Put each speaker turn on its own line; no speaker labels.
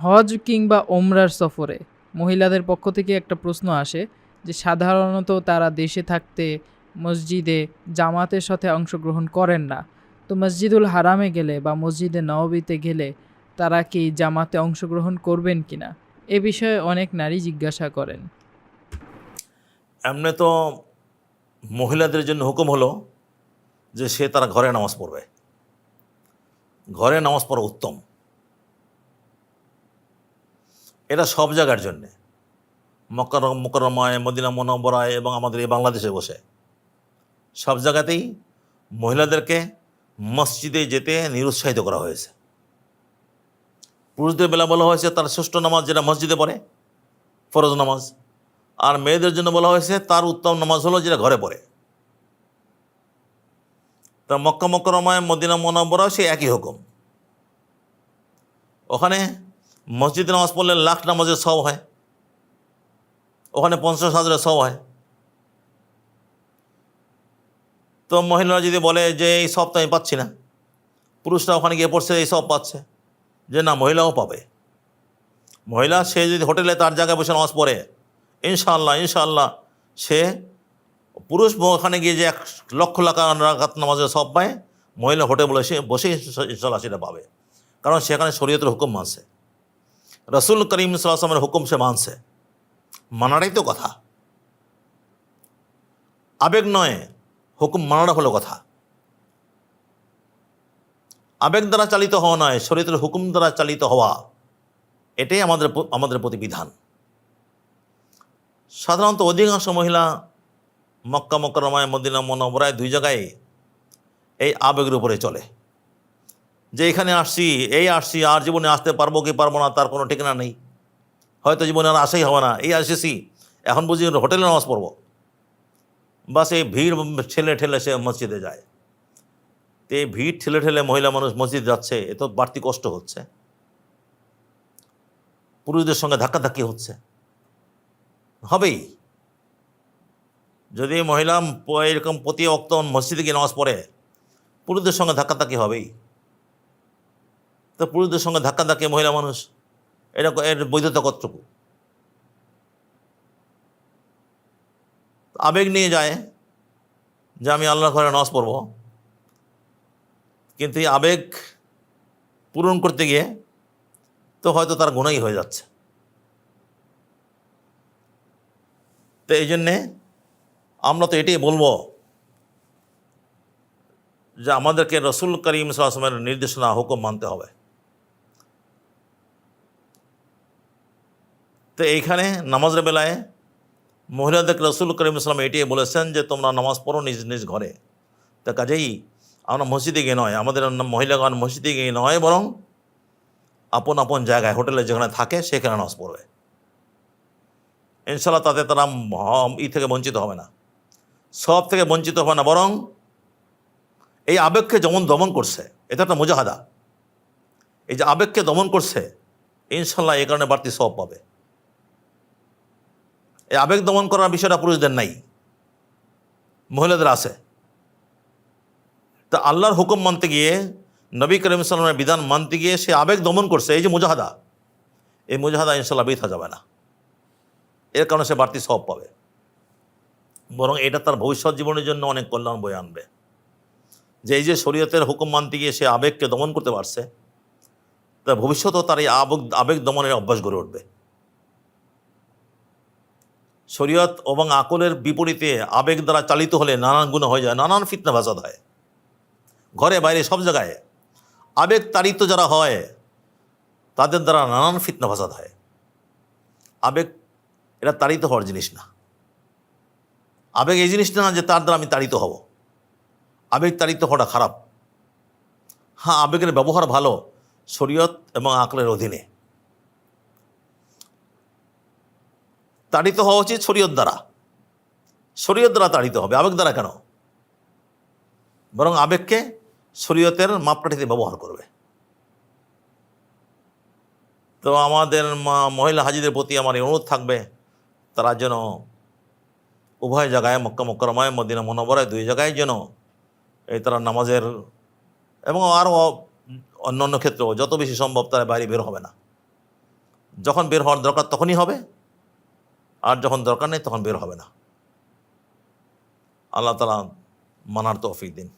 হজ কিংবা ওমরার সফরে মহিলাদের পক্ষ থেকে একটা প্রশ্ন আসে যে সাধারণত তারা দেশে থাকতে মসজিদে জামাতের সাথে অংশগ্রহণ করেন না, তো মসজিদুল হারামে গেলে বা মসজিদে নববীতে গেলে তারা কি জামাতে অংশগ্রহণ করবেন কিনা, এ বিষয়ে অনেক নারী জিজ্ঞাসা করেন।
এমনি তো মহিলাদের জন্য হুকুম হলো যে সে তারা ঘরে নামাজ পড়বে। ঘরে নামাজ পড়া উত্তম। এটা সব জায়গার জন্যে, মক্কা মুকাররমায়, মদিনা মুনাওয়ারায় এবং আমাদের এই বাংলাদেশে বসে সব জায়গাতেই মহিলাদেরকে মসজিদে যেতে নিরুৎসাহিত করা হয়েছে। পুরুষদের বেলা বলা হয়েছে তার ষষ্ঠ নামাজ যেটা মসজিদে পড়ে, ফরজ নামাজ, আর মেয়েদের জন্য বলা হয়েছে তার উত্তম নামাজ হলো যেটা ঘরে পড়ে। তা মক্কা মুকাররমায়, মদিনা মুনাওয়ারা সে একই হুকুম। ওখানে মসজিদে নামাজ পড়লে লাখ নামাজের সব হয়, ওখানে 50,000 সব হয়। তো মহিলারা যদি বলে যে এই সব তো আমি পাচ্ছি না, পুরুষরা ওখানে গিয়ে পড়ছে এই সব পাচ্ছে, যে না, মহিলাও পাবে। মহিলা সে যদি হোটেলে তার জায়গায় বসে নামাজ পড়ে, ইনশাআল্লাহ ইনশাআল্লাহ সে পুরুষ ওখানে গিয়ে যে 1,00,000 রাকাত নামাজের সব পায়, মহিলা হোটেলে বসে ইনশাআল্লাহ সেটা পাবে। কারণ সেখানে শরীয়তের হুকুম মানছে, রাসূল করিম সাল্লাল্লাহু আলাইহি ওয়াসাল্লামের হুকুম সে মানছে। মানাটাই তো কথা, আবেগ নয়, হুকুম মানাটা হলো কথা। আবেগ দ্বারা চালিত হওয়া নয়, শরীয়তের হুকুম দ্বারা চালিত হওয়া, এটাই আমাদের প্রতিবিধান। সাধারণত অধিকাংশ মহিলা মক্কা মুকাররমায়, মদিনা মুনাওয়ারায় দুই জায়গায় এই আবেগের উপরে চলে, যে এখানে আসছি, আর জীবনে আসতে পারবো কি পারবো না তার কোনো ঠিকানা নেই, হয়তো জীবনে আর আসাই হবে না, এই এসেছি এখন বুঝি হোটেলে নামাজ পড়বো। বাস এই ভিড় ঠেলে ঠেলে সে মসজিদে যায়। তো এই ভিড় ঠেলে ঠেলে মহিলা মানুষ মসজিদ যাচ্ছে, এ তো বাড়তি কষ্ট হচ্ছে, পুরুষদের সঙ্গে ধাক্কাধাক্কি হচ্ছে, হবেই। যদি মহিলা এরকম প্রতি ওয়াক্ত মসজিদে গিয়ে নামাজ পড়ে, পুরুষদের সঙ্গে ধাক্কাধাক্কি হবেই। তো পুরুষদের সঙ্গে ধাক্কাধাক্কি মহিলা মানুষ, এর বৈধতা কতটুকু? আবেগ নিয়ে যায় যে আমি আল্লাহর ঘরে নামাজ পড়ব, কিন্তু এই আবেগ পূরণ করতে গিয়ে তো হয়তো তার গুনাহই হয়ে যাচ্ছে। তো এই জন্যে আমরা তো এটাই বলবো যে আমাদেরকে রাসূল করিম সাল্লাল্লাহু আলাইহি ওয়াসাল্লামের নির্দেশনা, হুকুম মানতে হবে। তো এইখানে নামাজের বেলায় মহিলাদেরকে রাসূল করিম সাল্লাল্লাহু আলাইহি ওয়াসাল্লাম এটাই বলেছেন যে তোমরা নামাজ পড়ো নিজ নিজ ঘরে। তা কাজেই আমরা মসজিদে গিয়ে নয়, আমাদের মহিলাগণ মসজিদে গিয়ে নয়, বরং আপন আপন জায়গায় হোটেলে যেখানে থাকে সেখানে নামাজ পড়বে। ইনশাআল্লাহ তাতে তারা থেকে বঞ্চিত হবে না, সব থেকে বঞ্চিত হবে না, বরং এই আবেগকে যেমন দমন করছে, এটা একটা মুজাহাদা। এই যে আবেগকে দমন করছে, ইনশাআল্লাহ এই কারণে বাড়তি সওয়াব পাবে। এই আবেগ দমন করার বিষয়টা পুরুষদের নাই, মহিলাদের আছে। তা আল্লাহর হুকুম মানতে গিয়ে, নবী করিম সাল্লাল্লাহু আলাইহি ওয়াসাল্লামের বিধান মানতে গিয়ে সে আবেগ দমন করছে, এই যে মুজাহাদা, এই মুজাহাদা ইনশাআল্লাহ বৃথা যাবে না, এর কারণে সে বাড়তি সওয়াব পাবে, বরং এটা তার ভবিষ্যৎ জীবনের জন্য অনেক কল্যাণ বয়ে আনবে। যে এই যে শরীয়তের হুকুম মানতে গিয়ে সে আবেগকে দমন করতে পারছে, তা ভবিষ্যতেও তার এই আবেগ দমনের অভ্যাস গড়ে উঠবে। শরীয়ত এবং আকলের বিপরীতে আবেগ দ্বারা চালিত হলে নানান গুণ হয়ে যায়, নানান ফিতনা ফাসাদ হয়, ঘরে বাইরে সব জায়গায়। আবেগ তাড়িত যারা হয় তাদের দ্বারা নানান ফিতনা ফাসাদ হয়। আবেগ এটা তাড়িত হওয়ার জিনিস না। আবেগ এই জিনিসটা না যে তার দ্বারা আমি তাড়িত হব। আবেগ তাড়িত হওয়াটা খারাপ। হ্যাঁ, আবেগের ব্যবহার ভালো শরীয়ত এবং আকলের অধীনে। তাড়িত হওয়া উচিত শরীয়ত দ্বারা, শরীয়ত দ্বারা তাড়িত হবে, আবেগ দ্বারা কেন? বরং আবেগকে শরীয়তের মাপকাঠিতে ব্যবহার করবে। তো আমাদের মহিলা হাজিদের প্রতি আমার এই অনুরোধ থাকবে, তারা যেন উভয় জায়গায়, মক্কা মুকাররমায়, মদিনা মুনাওয়ারায়, দুই জায়গায় যেন এই তারা নামাজের এবং আরও অন্যান্য ক্ষেত্রেও যত বেশি সম্ভব তারা বাইরে বের হবে না, যখন বের হওয়ার দরকার তখনই হবে, আর যখন দরকার নেই তখন বের হবে না। আল্লাহ তাআলা মানার তৌফিক দিন।